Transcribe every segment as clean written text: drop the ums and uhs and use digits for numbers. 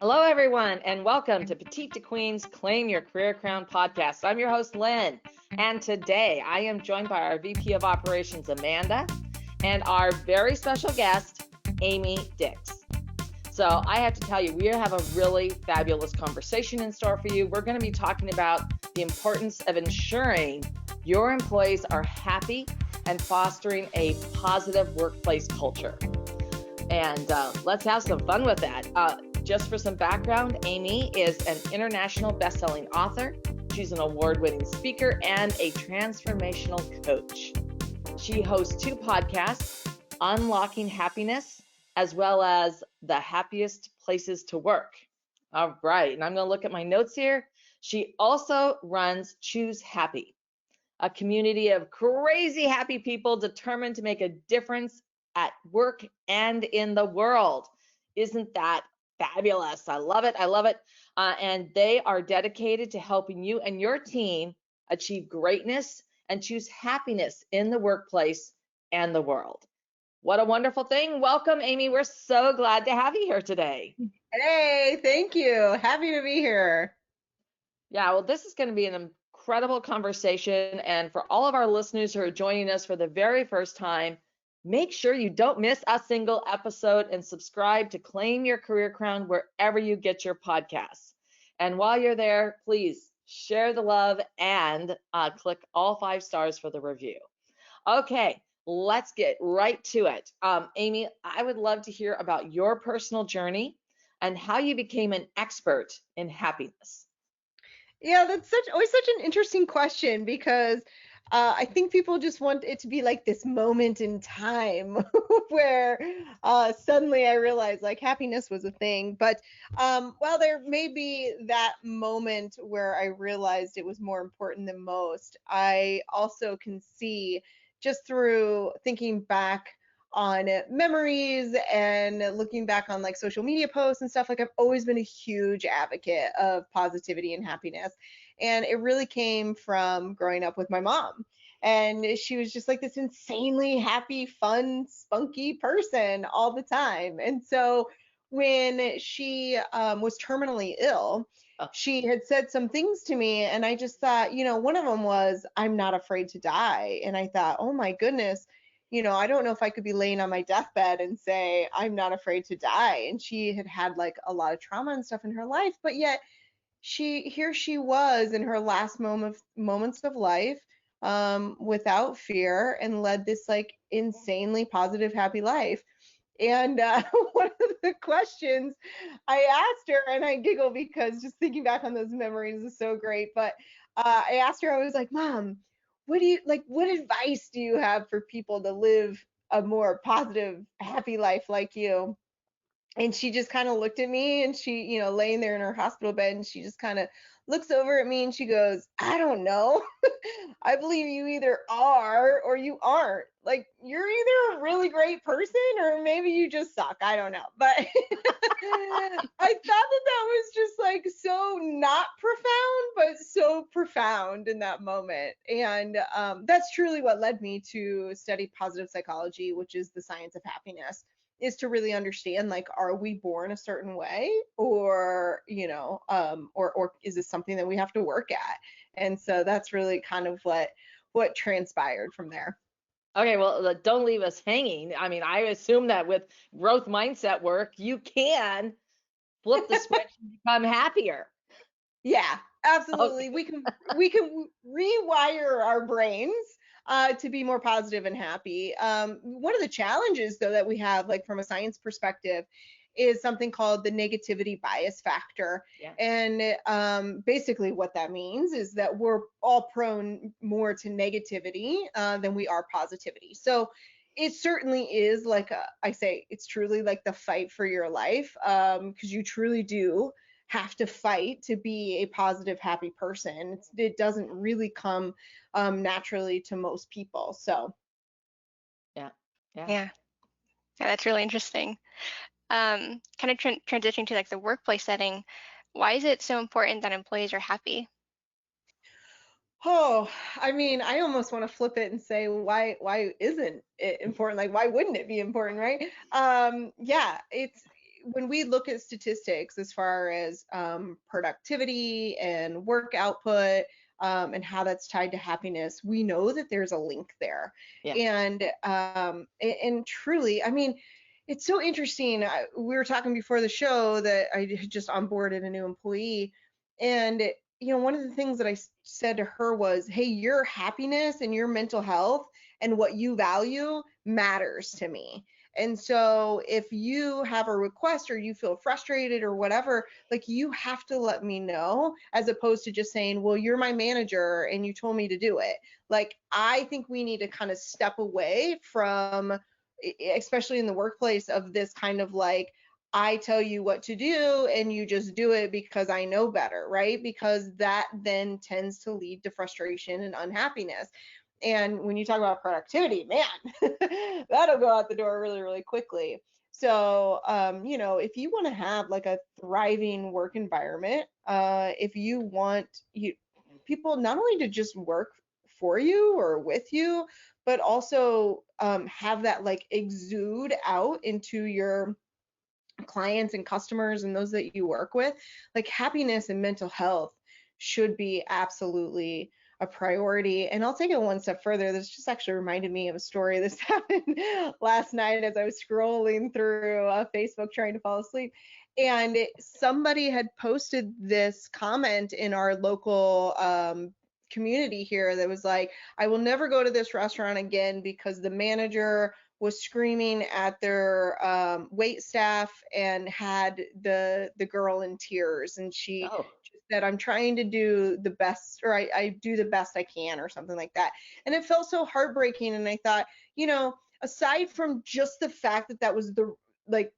Hello, everyone, and welcome to Petite to Queen's Claim Your Career Crown podcast. I'm your host, Lynn, and today I am joined by our VP of Operations, Amanda, and our very special guest, Amy Dix. So I have to tell you, we have a really fabulous conversation in store for you. We're going to be talking about the importance of ensuring your employees are happy and fostering a positive workplace culture. And let's have some fun with that. Just for some background, Amy is an international best-selling author. She's an award-winning speaker and a transformational coach. She hosts 2 podcasts, Unlocking Happiness, as well as The Happiest Places to Work. All right, and I'm going to look at my notes here. She also runs Choose Happy, a community of crazy happy people determined to make a difference at work and in the world. Isn't that fabulous? I love it. I love it. And they are dedicated to helping you and your team achieve greatness and choose happiness in the workplace and the world. What a wonderful thing. Welcome, Amy. We're so glad to have you here today. Hey, thank you. Happy to be here. Yeah, well, this is going to be an incredible conversation. And for all of our listeners who are joining us for the very first time, make sure you don't miss a single episode and subscribe to Claim Your Career Crown wherever you get your podcasts. And while you're there, please share the love and click all 5 stars for the review. Okay, let's get right to it. Amy, I would love to hear about your personal journey and how you became an expert in happiness. Yeah, that's always such an interesting question because I think people just want it to be like this moment in time where suddenly I realized like happiness was a thing. But while there may be that moment where I realized it was more important than most, I also can see just through thinking back on memories and looking back on like social media posts and stuff, like I've always been a huge advocate of positivity and happiness. And it really came from growing up with my mom. And she was just like this insanely happy, fun, spunky person all the time. And so when she was terminally ill, she had said some things to me, and I just thought, one of them was, I'm not afraid to die. And I thought, oh my goodness, I don't know if I could be laying on my deathbed and say, I'm not afraid to die. And she had had like a lot of trauma and stuff in her life, but yet she was in her last moments of life, without fear, and led this like insanely positive, happy life. And one of the questions I asked her, and I giggle because just thinking back on those memories is so great. But I asked her, I was like, Mom, what advice do you have for people to live a more positive, happy life like you? And she just kind of looked at me, and she, laying there in her hospital bed, and she just kind of looks over at me and she goes, I don't know. I believe you either are or you aren't. Like, you're either a really great person or maybe you just suck. I don't know. But I thought that was just like so not profound, but so profound in that moment. And that's truly what led me to study positive psychology, which is the science of happiness, is to really understand, like, are we born a certain way, or or is this something that we have to work at? And so that's really kind of what transpired from there. Okay, well, don't leave us hanging. I mean, I assume that with growth mindset work, you can flip the switch and become happier. Yeah, absolutely. Okay. We can rewire our brains to be more positive and happy. One of the challenges, though, that we have, like from a science perspective, is something called the negativity bias factor. Yeah. And basically, what that means is that we're all prone more to negativity than we are positivity. So it certainly is like I say, it's truly like the fight for your life, because you truly do have to fight to be a positive, happy person. It doesn't really come naturally to most people. So, Yeah. Yeah. Yeah, that's really interesting. Kind of transitioning to like the workplace setting, why is it so important that employees are happy? oh, I mean, I almost want to flip it and say, why isn't it important? Like, why wouldn't it be important, right? Yeah, it's when we look at statistics as far as productivity and work output, and how that's tied to happiness, we know that there's a link there. Yeah. And truly, I mean, it's so interesting. We were talking before the show that I had just onboarded a new employee, and one of the things that I said to her was, "Hey, your happiness and your mental health and what you value matters to me. And so if you have a request or you feel frustrated or whatever, like you have to let me know, as opposed to just saying, well, you're my manager and you told me to do it." Like, I think we need to kind of step away from, especially in the workplace, of this kind of like, I tell you what to do and you just do it because I know better, right? Because that then tends to lead to frustration and unhappiness. And when you talk about productivity, man, that'll go out the door really, really quickly. So, if you want to have like a thriving work environment, if you want people not only to just work for you or with you, but also have that like exude out into your clients and customers and those that you work with, like happiness and mental health should be absolutely a priority. And I'll take it one step further. This just actually reminded me of a story. This happened last night as I was scrolling through Facebook trying to fall asleep. And somebody had posted this comment in our local community here that was like, "I will never go to this restaurant again because the manager was screaming at their wait staff and had the girl in tears, and she Oh, just said, I'm trying to do the best, or I do the best I can," or something like that. And it felt so heartbreaking. And I thought, aside from just the fact that that was the like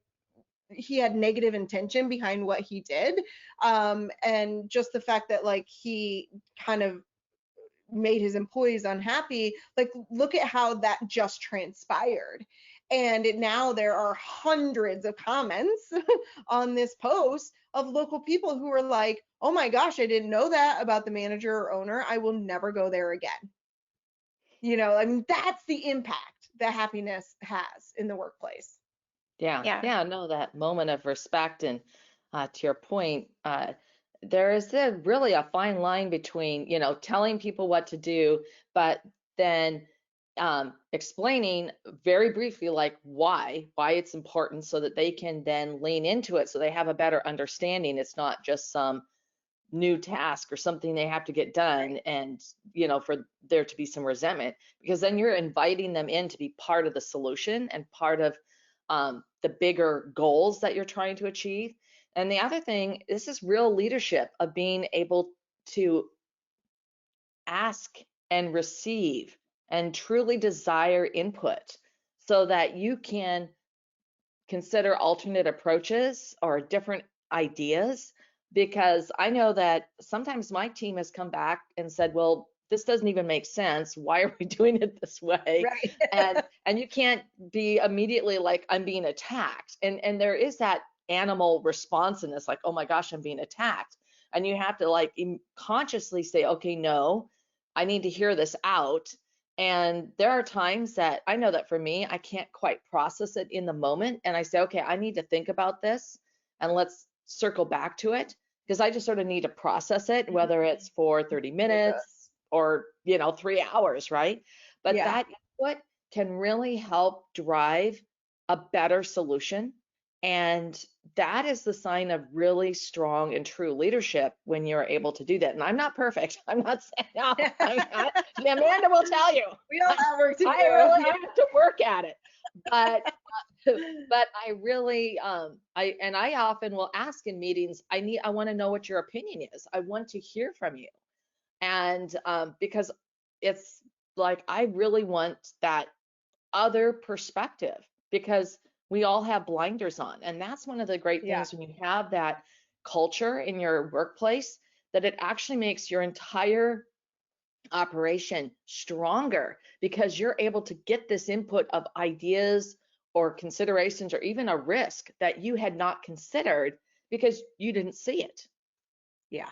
he had negative intention behind what he did, and just the fact that like he kind of made his employees unhappy, like look at how that just transpired. And now there are hundreds of comments on this post of local people who are like, "Oh my gosh, I didn't know that about the manager or owner. I will never go there again." I mean, that's the impact that happiness has in the workplace. yeah. Yeah. Yeah. No, that moment of respect. And to your point, there is really a fine line between, telling people what to do, but then explaining very briefly, like why it's important so that they can then lean into it so they have a better understanding. It's not just some new task or something they have to get done, and for there to be some resentment, because then you're inviting them in to be part of the solution and part of the bigger goals that you're trying to achieve. And the other thing, this is real leadership of being able to ask and receive and truly desire input so that you can consider alternate approaches or different ideas. Because I know that sometimes my team has come back and said, well, this doesn't even make sense. Why are we doing it this way? Right. And you can't be immediately like, I'm being attacked. And there is that animal responsiveness, like, oh my gosh, I'm being attacked. And you have to like consciously say, okay, no, I need to hear this out. And there are times that I know that for me, I can't quite process it in the moment. And I say, okay, I need to think about this and let's circle back to it, because I just sort of need to process it, whether it's for 30 minutes or, 3 hours, right? But Yeah. that input can really help drive a better solution. And that is the sign of really strong and true leadership when you're able to do that. And I'm not perfect. I'm not saying, no, I'm not. Amanda will tell you. We all have work to do. I really have to work at it. But I really, I often will ask in meetings, I want to know what your opinion is. I want to hear from you. And because it's like, I really want that other perspective, because we all have blinders on. And that's one of the great Yeah. things when you have that culture in your workplace, that it actually makes your entire operation stronger, because you're able to get this input of ideas or considerations or even a risk that you had not considered because you didn't see it. Yeah.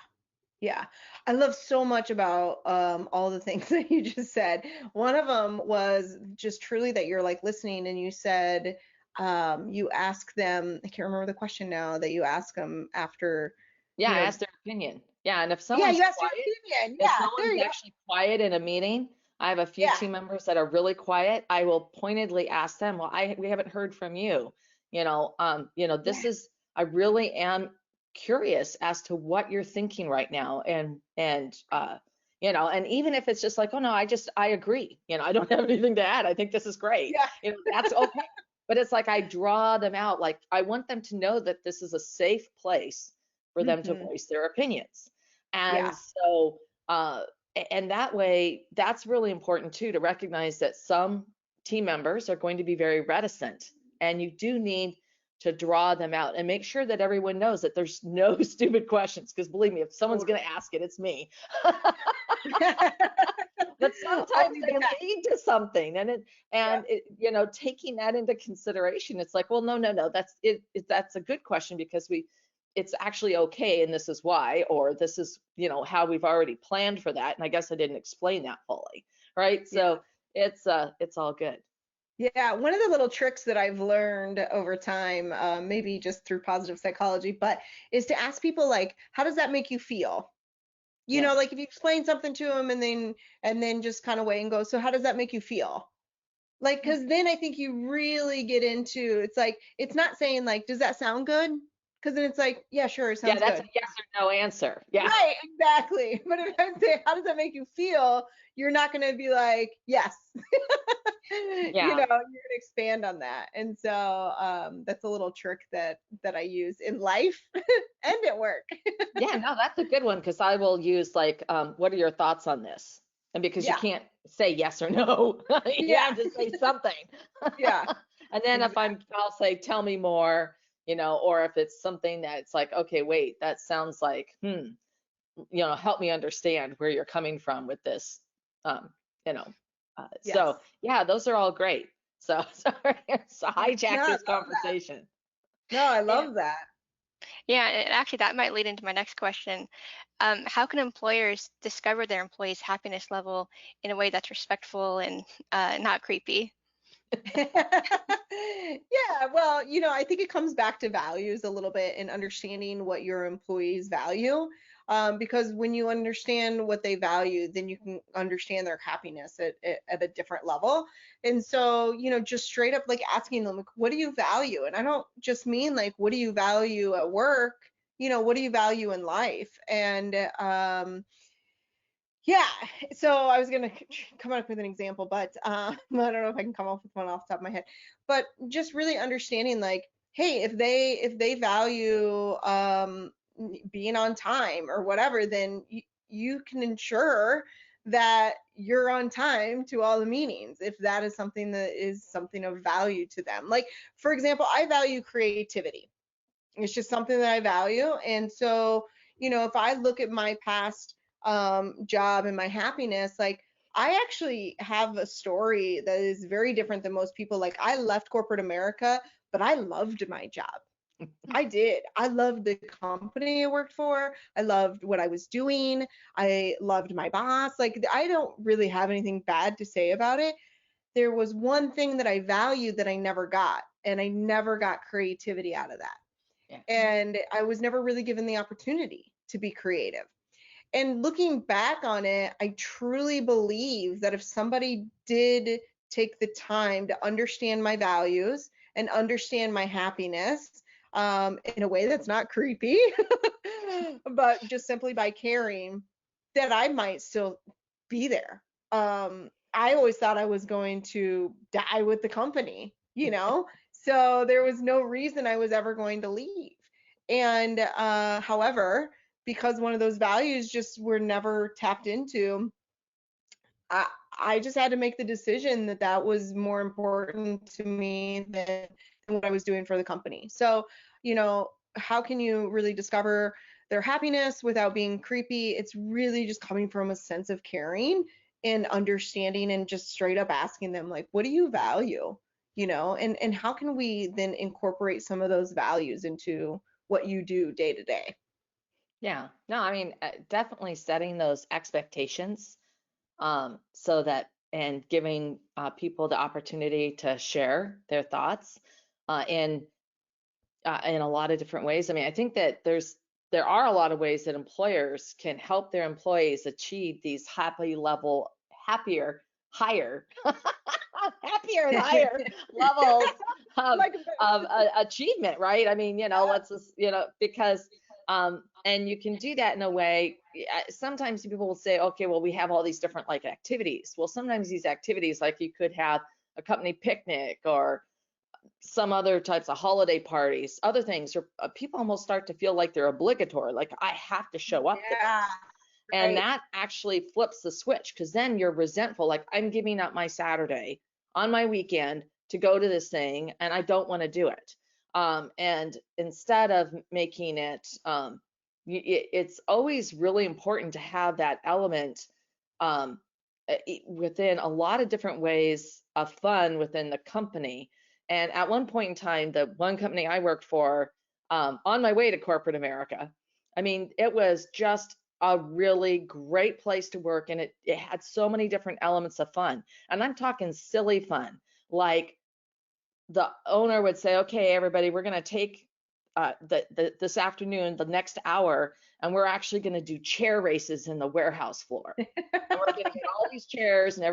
Yeah, I love so much about all the things that you just said. One of them was just truly that you're like listening, and you said you ask them, I can't remember the question now, that you ask them after, Yeah, you know, ask their opinion. Yeah, and if yeah, someone's you ask their quiet, opinion. if Yeah, there someone's you go. actually quiet in a meeting, I have a few Yeah. team members that are really quiet. I will pointedly ask them, well, we haven't heard from you. This Yeah. is, I really am curious as to what you're thinking right now. And even if it's just like, oh no, I agree. I don't have anything to add. I think this is great. Yeah. That's okay. But it's like I draw them out. Like I want them to know that this is a safe place for them to Hmm. voice their opinions. And Yeah. so, and that way, that's really important too, to recognize that some team members are going to be very reticent, and you do need to draw them out and make sure that everyone knows that there's no stupid questions. Because believe me, if someone's going Totally. to ask it, it's me. But sometimes Only they the best. lead to something, Yeah. taking that into consideration, it's like, well, no, that's it. That's a good question because it's actually okay, and this is why, or this is how we've already planned for that, and I guess I didn't explain that fully, right? Yeah. So it's all good. Yeah, one of the little tricks that I've learned over time, maybe just through positive psychology, but is to ask people like, how does that make you feel? Yeah, Like if you explain something to them and then just kind of wait and go, so how does that make you feel? Like, yeah, because then I think you really get into, it's like, it's not saying like, does that sound good? Because then it's like, yeah, sure, it yeah, sounds that's a good. yes or no answer. Yeah. Right, exactly. But if I say, how does that make you feel? You're not going to be like, yes. Yeah. You're going to expand on that. And so that's a little trick that I use in life and at work. Yeah, no, that's a good one because I will use like, what are your thoughts on this? And because you Yeah, can't say yes or no, you yeah, have to say something. yeah, And then if exactly. I'll say, tell me more, or if it's something that it's like, okay, wait, that sounds like, help me understand where you're coming from with this. Um, you know, Yes. so yeah, those are all great. So sorry, so hijack No, I this love that. conversation. No, I Yeah. love that. Yeah, and actually that might lead into my next question. How can employers discover their employees' happiness level in a way that's respectful and not creepy? Yeah, well, I think it comes back to values a little bit and understanding what your employees value. Because when you understand what they value, then you can understand their happiness at a different level. And so, just straight up like asking them, like, what do you value? And I don't just mean like, what do you value at work? What do you value in life? And yeah, so I was gonna come up with an example, but I don't know if I can come up with one off the top of my head. But just really understanding, like, hey, if they value being on time or whatever, then you can ensure that you're on time to all the meetings if that is something that is something of value to them. Like, for example, I value creativity. It's just something that I value. And so, if I look at my past job and my happiness, like I actually have a story that is very different than most people. Like I left corporate America, but I loved my job. I did. I loved the company I worked for. I loved what I was doing. I loved my boss. Like I don't really have anything bad to say about it. There was one thing that I valued that I never got, and I never got creativity out of that. Yeah. And I was never really given the opportunity to be creative. And looking back on it, I truly believe that if somebody did take the time to understand my values and understand my happiness in a way that's not creepy, but just simply by caring, that I might still be there. I always thought I was going to die with the company. So there was no reason I was ever going to leave. And however, because one of those values just were never tapped into, I, I just had to make the decision that that was more important to me than what I was doing for the company. So, how can you really discover their happiness without being creepy? It's really just coming from a sense of caring and understanding and just straight up asking them, like, what do you value? And how can we then incorporate some of those values into what you do day to day? Yeah. No, I mean, definitely setting those expectations, so that and giving people the opportunity to share their thoughts. in a lot of different ways. I mean, I think that there are a lot of ways that employers can help their employees achieve these happier, higher, happier and higher levels of, Like, achievement, right? I mean, let's just, because, and you can do that in a way. Sometimes people will say, okay, well, we have all these different like activities. Well, sometimes these activities, like you could have a company picnic or some other types of holiday parties, other things, or people almost start to feel like they're obligatory, like I have to show up to yeah, this. And right. that actually flips the switch, because then you're resentful, like I'm giving up my Saturday on my weekend to go to this thing and I don't want to do it. And instead of making it, it's always really important to have that element within a lot of different ways of fun within the company. And at one point in time, the one company I worked for, on my way to corporate America, I mean, it was just a really great place to work, and it had so many different elements of fun. And I'm talking silly fun, like the owner would say, okay, everybody, we're going to take this afternoon, the next hour, and we're actually going to do chair races in the warehouse floor. And we're going to get all these chairs, and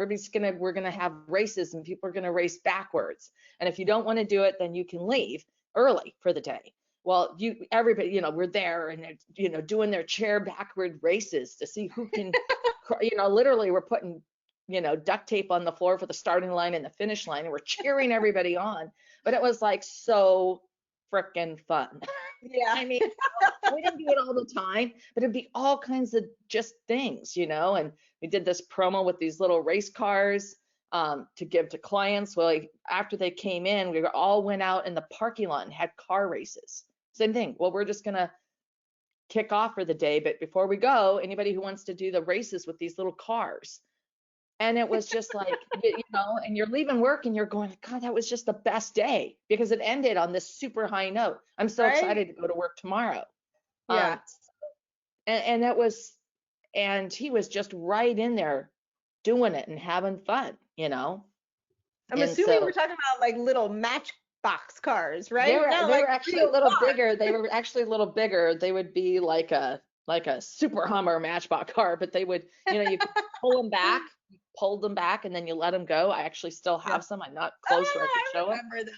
we're going to have races, and people are going to race backwards. And if you don't want to do it, then you can leave early for the day. Well, everybody, we're there, and they're, doing their chair backward races to see who can, literally we're putting, duct tape on the floor for the starting line and the finish line, and we're cheering everybody on. But it was like so freaking fun. Yeah. I mean, we didn't do it all the time, but it'd be all kinds of just things, and we did this promo with these little race cars to give to clients. Well, after they came in, we all went out in the parking lot and had car races. Same thing. Well, we're just going to kick off for the day, but before we go, anybody who wants to do the races with these little cars. And it was just like, and you're leaving work and you're going, God, that was just the best day, because it ended on this super high note. I'm so excited to go to work tomorrow. Yeah. And and he was just right in there doing it and having fun, I'm assuming we're talking about like little matchbox cars, right? They were actually a little bigger. They were actually a little bigger. They would be like a super Hummer matchbox car, but they would, you could pull them back, and then you let them go. I actually still have some. I'm not close where I could show them. I remember those.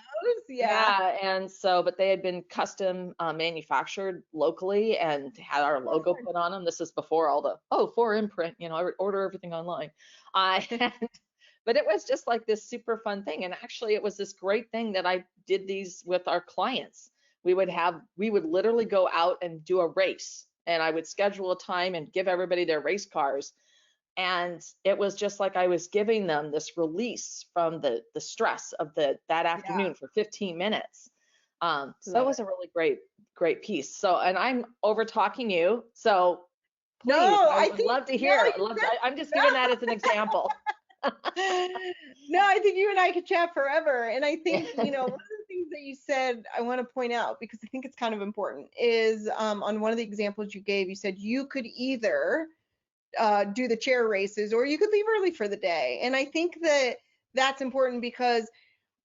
Yeah. And so, but they had been custom manufactured locally and had our logo put on them. This is before all the, for imprint, I would order everything online. But it was just like this super fun thing. And actually it was this great thing that I did these with our clients. We would literally go out and do a race, and I would schedule a time and give everybody their race cars. And it was just like I was giving them this release from the stress of that afternoon for 15 minutes. So that was a really great piece. So, and I'm over talking you. So please, I would love to hear it. I'm just giving that as an example. No, I think you and I could chat forever. And I think, one of the things that you said I want to point out, because I think it's kind of important, is on one of the examples you gave, you said you could either do the chair races or you could leave early for the day. And I think that that's important, because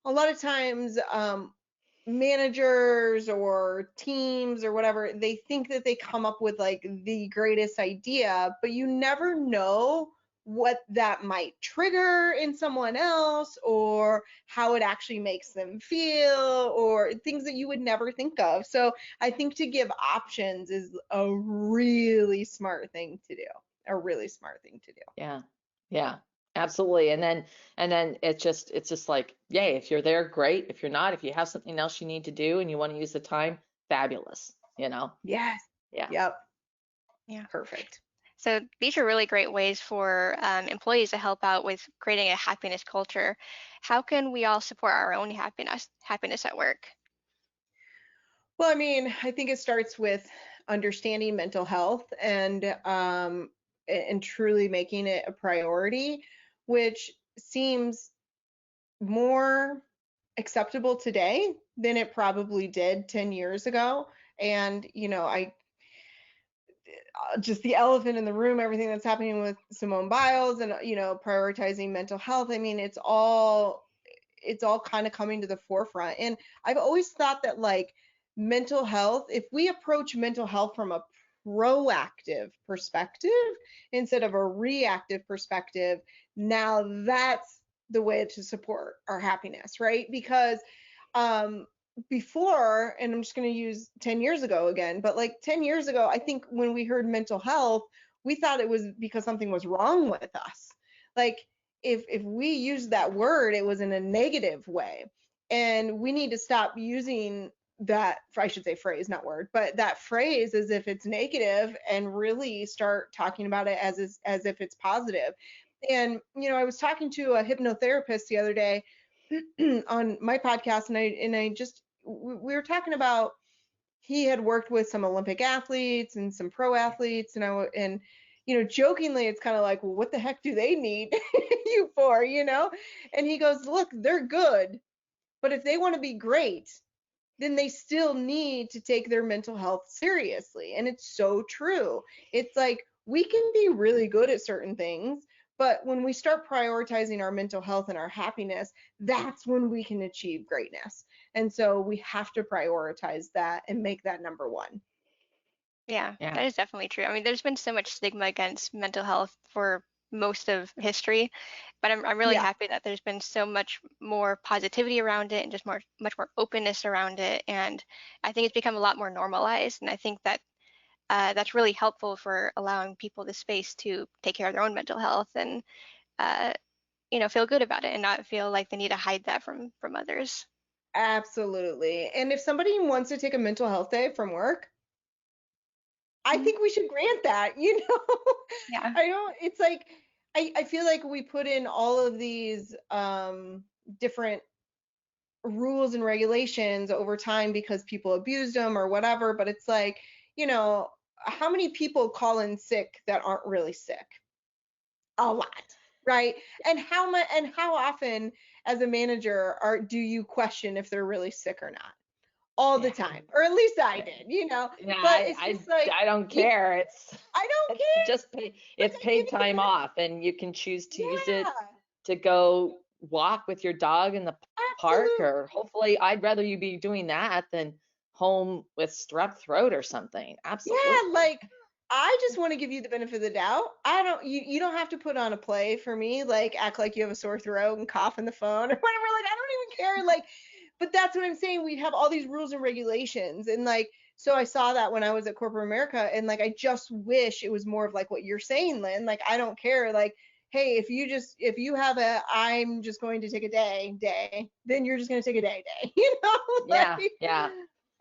a lot of times managers or teams or whatever, they think that they come up with like the greatest idea, but you never know what that might trigger in someone else, or how it actually makes them feel, or things that you would never think of. So I think to give options is a really smart thing to do. Yeah, absolutely. And then it's just like, yay, if you're there, great. If you're not, if you have something else you need to do and you want to use the time, fabulous, Yes. Yeah. Yep. Yeah. Perfect. So these are really great ways for employees to help out with creating a happiness culture. How can we all support our own happiness at work? Well, I mean, I think it starts with understanding mental health and truly making it a priority, which seems more acceptable today than it probably did 10 years ago. And, I just the elephant in the room, everything that's happening with Simone Biles and, prioritizing mental health. I mean, it's all kind of coming to the forefront. And I've always thought that like mental health, if we approach mental health from a proactive perspective instead of a reactive perspective, now that's the way to support our happiness, right? Because um before, and I'm just going to use 10 years ago again, but like 10 years ago, I think when we heard mental health, we thought it was because something was wrong with us. Like if we used that word, it was in a negative way. And we need to stop using that, I should say phrase, not word, but that phrase as if it's negative, and really start talking about it as if it's positive. And I was talking to a hypnotherapist the other day on my podcast, and I just we were talking about, he had worked with some Olympic athletes and some pro athletes, and jokingly, it's kind of like, well, what the heck do they need you for, And he goes, look, they're good, but if they want to be great, then they still need to take their mental health seriously. And it's so true. It's like we can be really good at certain things, but when we start prioritizing our mental health and our happiness, that's when we can achieve greatness. And so we have to prioritize that and make that number one. Yeah, Yeah. that is definitely true. I mean, there's been so much stigma against mental health for most of history, but I'm really Yeah, happy that there's been so much more positivity around it and just much more openness around it. And I think it's become a lot more normalized. And I think that that's really helpful for allowing people the space to take care of their own mental health and uh, feel good about it and not feel like they need to hide that from others. absolutely. And if somebody wants to take a mental health day from work, I Mhm. think we should grant that. Yeah. I don't, it's like, I feel like we put in all of these different rules and regulations over time because people abused them or whatever, but it's like, how many people call in sick that aren't really sick? A lot, right? And how often as a manager do you question if they're really sick or not? All the Yeah. time, or at least I did. Yeah, But it's just like, I don't you care. I don't It's care. just Like, it's I paid can't time even. off, and you can choose to use it Yeah, to go walk with your dog in the park, absolutely. or hopefully I'd rather you be doing that than home with strep throat or something. Yeah, Absolutely. like, I just want to give you the benefit of the doubt. I don't you don't have to put on a play for me, like act like you have a sore throat and cough in the phone or whatever. Like, I don't even care. Like, but that's what I'm saying. We have all these rules and regulations, and like, so I saw that when I was at corporate America, and like, I just wish it was more of like what you're saying, Lynn. Like, I don't care. Like, hey, if you have a I'm just going to take a day, then you're just going to take a day, Yeah, like, yeah,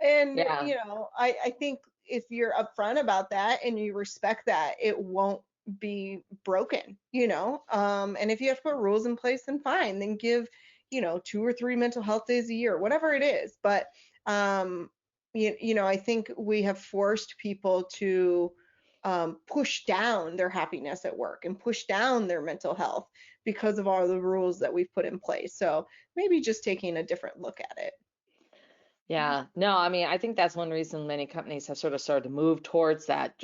and yeah. I think if you're upfront about that and you respect that, it won't be broken. And if you have to put rules in place, then fine, then give 2 or 3 mental health days a year, whatever it is. But I think we have forced people to push down their happiness at work and push down their mental health because of all the rules that we've put in place. So maybe just taking a different look at it. Yeah, no, I mean, I think that's one reason many companies have sort of started to move towards that.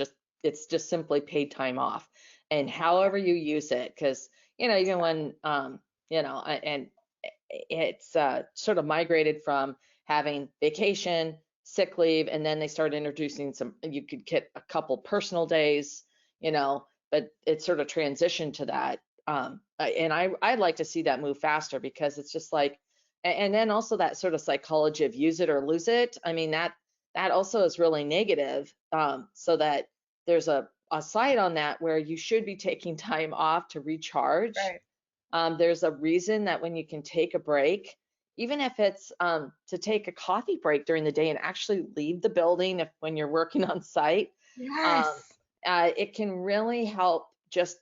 It's just simply paid time off, and however you use it, because even when and it's sort of migrated from having vacation, sick leave, and then they started introducing some. You could get a couple personal days, but it sort of transitioned to that. And I'd like to see that move faster because it's just like and then also that sort of psychology of use it or lose it. I mean, that also is really negative. So that there's a side on that where you should be taking time off to recharge. Right. There's a reason that when you can take a break, even if it's to take a coffee break during the day and actually leave the building if when you're working on site, um, Yes. it can really help just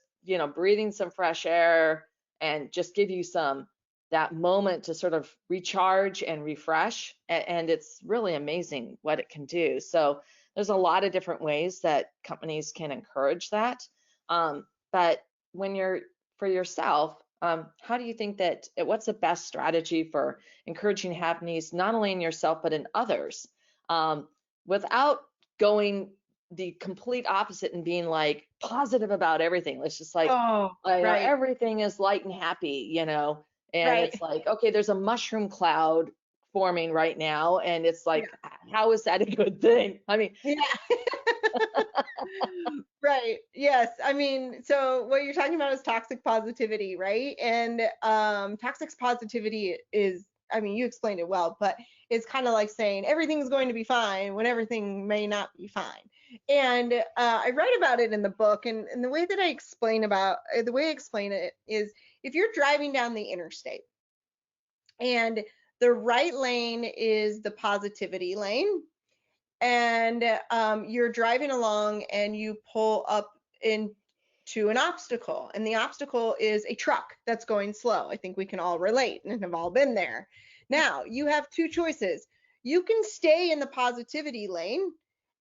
breathing some fresh air and just give you some that moment to sort of recharge and refresh. And it's really amazing what it can do. So there's a lot of different ways that companies can encourage that. But when you're for yourself, how do you think that what's the best strategy for encouraging happiness, not only in yourself, but in others, without going the complete opposite and being like positive about everything? Let's just like, Oh, right. everything is light and happy, And Right. it's like, okay, there's a mushroom cloud forming right now. And it's Yeah. like, how is that a good thing? I mean, Yeah. Right. Yes. I mean, so what you're talking about is toxic positivity, right? And toxic positivity is, I mean, you explained it well, but it's kind of like saying everything's going to be fine when everything may not be fine. And I write about it in the book, and the way that I explain about the way I explain it is if you're driving down the interstate and the right lane is the positivity lane, and you're driving along and you pull up into an obstacle, and the obstacle is a truck that's going slow. I think we can all relate and have all been there. Now you have two choices. You can stay in the positivity lane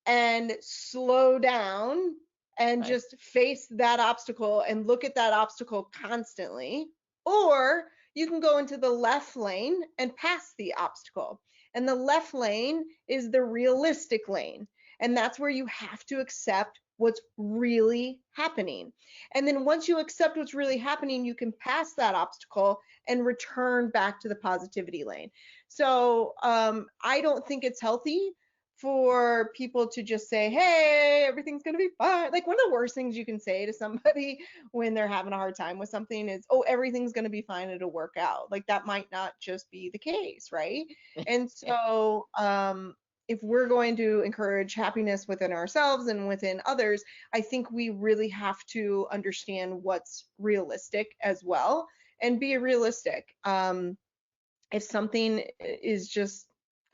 and slow down and right, just face that obstacle and look at that obstacle constantly, or you can go into the left lane and pass the obstacle. And the left lane is the realistic lane. And that's where you have to accept what's really happening. And then once you accept what's really happening, you can pass that obstacle and return back to the positivity lane. So I don't think it's healthy for people to just say, hey, everything's going to be fine. Like, one of the worst things you can say to somebody when they're having a hard time with something is, oh, everything's going to be fine. It'll work out. Like, that might not just be the case, right? And yeah, so, if we're going to encourage happiness within ourselves and within others, I think we really have to understand what's realistic as well and be realistic. If something is just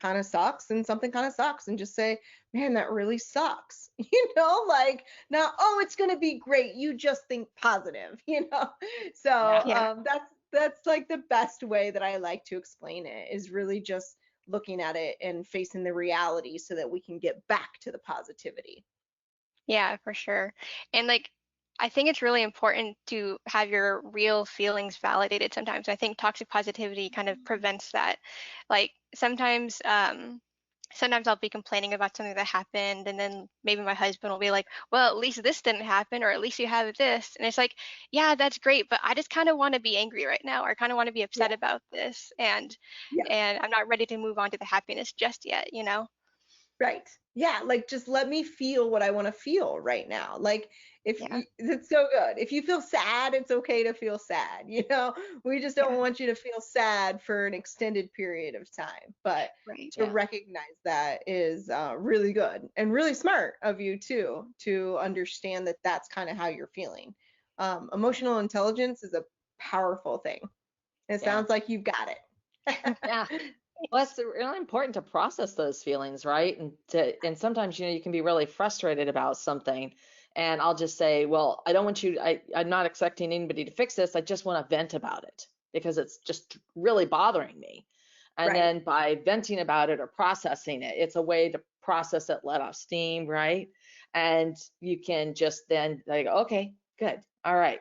kind of sucks, and something kind of sucks, and just say, man, that really sucks. Like, now, oh, it's going to be great. You just think positive, So yeah. Yeah. that's like the best way that I like to explain it, is really just looking at it and facing the reality so that we can get back to the positivity. Yeah, for sure. And like, I think it's really important to have your real feelings validated sometimes. I think toxic positivity kind of prevents that. Like sometimes I'll be complaining about something that happened, and then maybe my husband will be like, well, at least this didn't happen, or at least you have this. And it's like, yeah, that's great, but I just kind of want to be angry right now, or kind of want to be Yeah. upset about this. And Yeah. and I'm not ready to move on to the happiness just yet, you know? Right. Yeah, like, just let me feel what I want to feel right now. Like, Yeah. it's so good. If you feel sad, it's okay to feel sad, We just Yeah. don't want you to feel sad for an extended period of time. But Right. to Yeah. recognize that is really good and really smart of you too, to understand that that's kind of how you're feeling. Emotional intelligence is a powerful thing. It Yeah. sounds like you've got it. Yeah. Well, it's really important to process those feelings, right? And sometimes, you can be really frustrated about something. And I'll just say, well, I don't want you, I'm not expecting anybody to fix this. I just want to vent about it because it's just really bothering me. And Right. then by venting about it or processing it, it's a way to process it, let off steam, right? And you can just then like, okay, good. All right.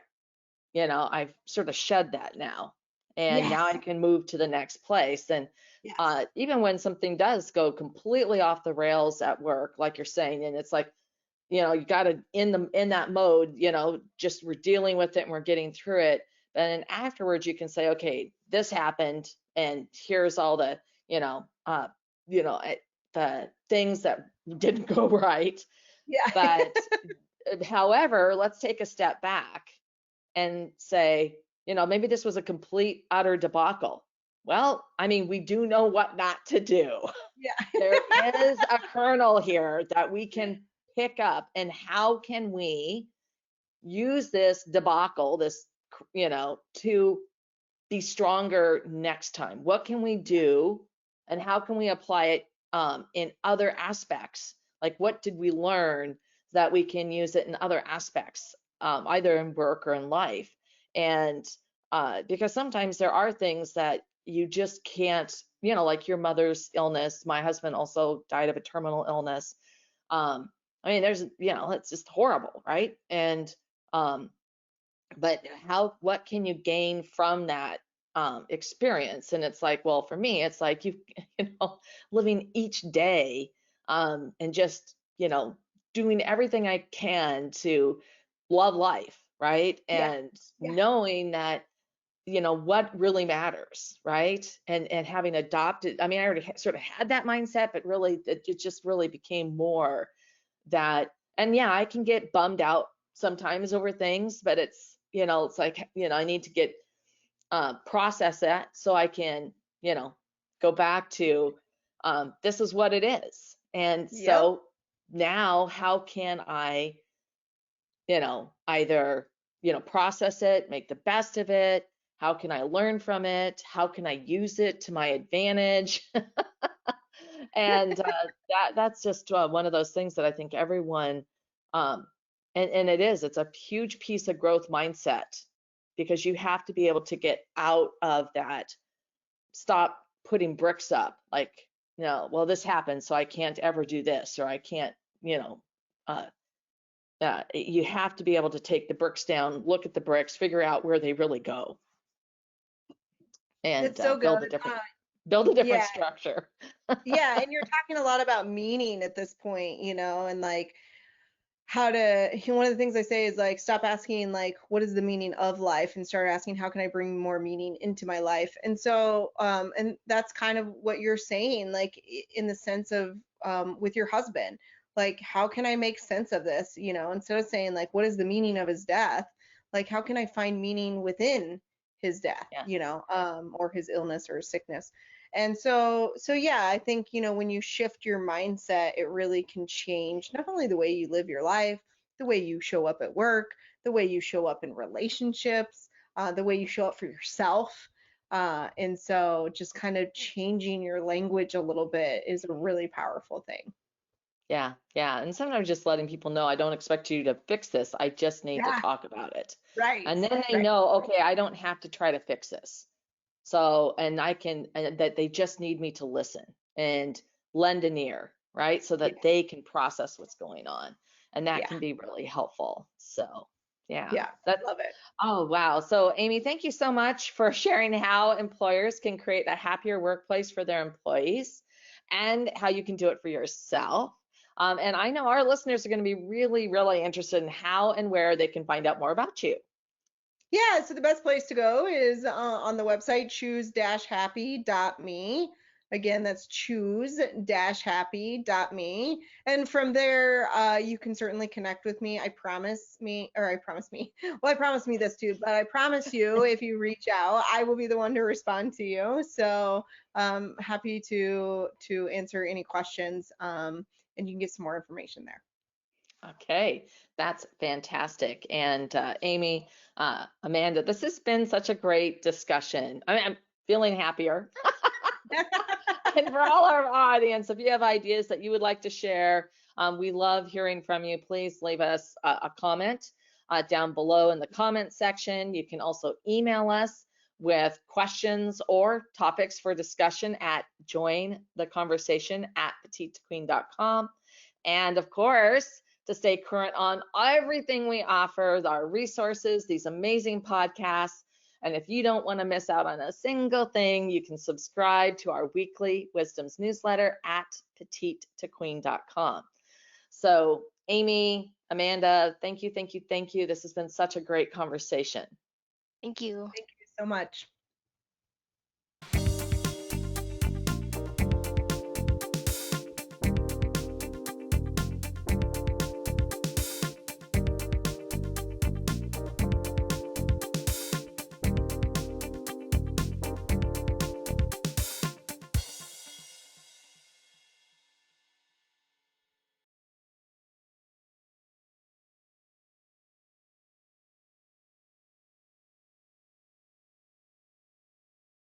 I've sort of shed that now. And Yes. now I can move to the next place. And Yes. even when something does go completely off the rails at work, like you're saying, and it's like, you got to in that mode, just we're dealing with it and we're getting through it. But then afterwards, you can say, okay, this happened, and here's all the, you know, eh, the things that didn't go right. Yeah. But however, let's take a step back and say, maybe this was a complete, utter debacle. Well, I mean, we do know what not to do. Yeah. There is a kernel here that we can pick up, and how can we use this debacle, to be stronger next time? What can we do, and how can we apply it in other aspects? Like, what did we learn that we can use it in other aspects, either in work or in life? And because sometimes there are things that you just can't, like your mother's illness. My husband also died of a terminal illness. I mean, it's just horrible, right? And um, but what can you gain from that experience? And it's like, well, for me, it's like living each day, and just doing everything I can to love life, right? Yeah. And Yeah. knowing that what really matters, right? And having adopted, I mean, I already sort of had that mindset, but really it just really became more that, and yeah, I can get bummed out sometimes over things, but it's like, I need to get process that so I can, go back to this is what it is. And Yep. so now how can I, either, process it, make the best of it? How can I learn from it? How can I use it to my advantage? And that's just one of those things that I think everyone, um, and it's a huge piece of growth mindset, because you have to be able to get out of that, stop putting bricks up, like, well, this happened, so I can't ever do this, or I can't, uh, you have to be able to take the bricks down, look at the bricks, figure out where they really go, and It's so build a good. different Yeah. structure. Yeah. And you're talking a lot about meaning at this point, and like how to, one of the things I say is like, stop asking, like, what is the meaning of life, and start asking, how can I bring more meaning into my life? And so, and that's kind of what you're saying, like, in the sense of, with your husband, like, how can I make sense of this? Instead of saying, like, what is the meaning of his death? Like, how can I find meaning within his death, Yeah. or his illness or his sickness? And so yeah, I think, when you shift your mindset, it really can change not only the way you live your life, the way you show up at work, the way you show up in relationships, the way you show up for yourself. And so just kind of changing your language a little bit is a really powerful thing. Yeah, yeah. And sometimes just letting people know, I don't expect you to fix this. I just need to Yeah, talk about it. right, And then they right. know, okay, I don't have to try to fix this. So, and that they just need me to listen and lend an ear, right? So Yeah, that they can process what's going on. And that yeah, can be really helpful. So, yeah, yeah. that's, Love it. oh, wow. So, Amy, thank you so much for sharing how employers can create a happier workplace for their employees and how you can do it for yourself. And I know our listeners are going to be really, really interested in how and where they can find out more about you. Yeah, so the best place to go is on the website choose-happy.me. Again, that's choose-happy.me. And from there, you can certainly connect with me. I promise me, well, I promise me this too, but I promise you, if you reach out, I will be the one to respond to you. So happy to answer any questions, and you can get some more information there. Okay, that's fantastic. And Amy, Amanda, this has been such a great discussion. I mean, I'm feeling happier. And for all our audience, if you have ideas that you would like to share, we love hearing from you. Please leave us a comment down below in the comment section. You can also email us with questions or topics for discussion at jointheconversation@petitequeen.com. And of course, to stay current on everything we offer, our resources, these amazing podcasts. And if you don't want to miss out on a single thing, you can subscribe to our weekly wisdoms newsletter at petitetoqueen.com. So, Amy, Amanda, thank you, thank you, thank you. This has been such a great conversation. Thank you. Thank you so much.